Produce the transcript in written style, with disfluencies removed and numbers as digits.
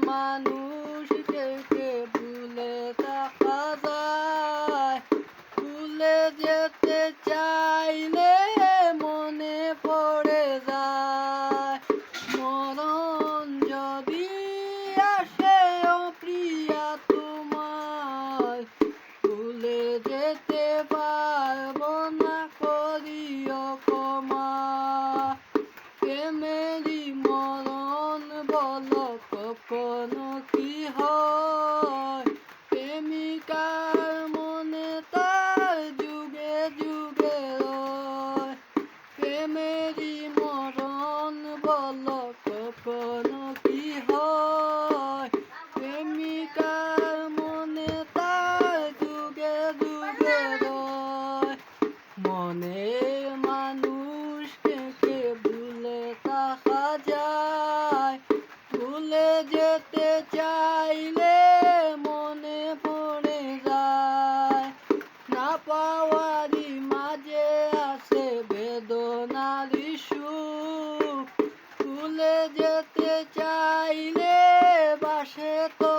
মানুষকে কে ভুলে থাকা যায়? ভুলে যেতে চাইলে মনে পড়ে যায় মরণ যদি আসে ও প্রিয়া তোমায় ভুলে যেতে পারবো না করিও ক্ষমা প্রেমেরই মরণ বলো কখনো কি হয় প্রেমিকার মনে তার যুগে যুগে রয় প্রেমেরই মরণ বলো কখনো কি হয় প্রেমিকার মনে তার যুগে যুগে রয় মনের মানুষকে কে ভুলে থাকা যায় ভুলে যেতে চাইলে মনে পড়ে যায় না পাওয়ারই মাঝে আছে বেদনারই সুখ ভুলে যেতে চাইলে বাসে তো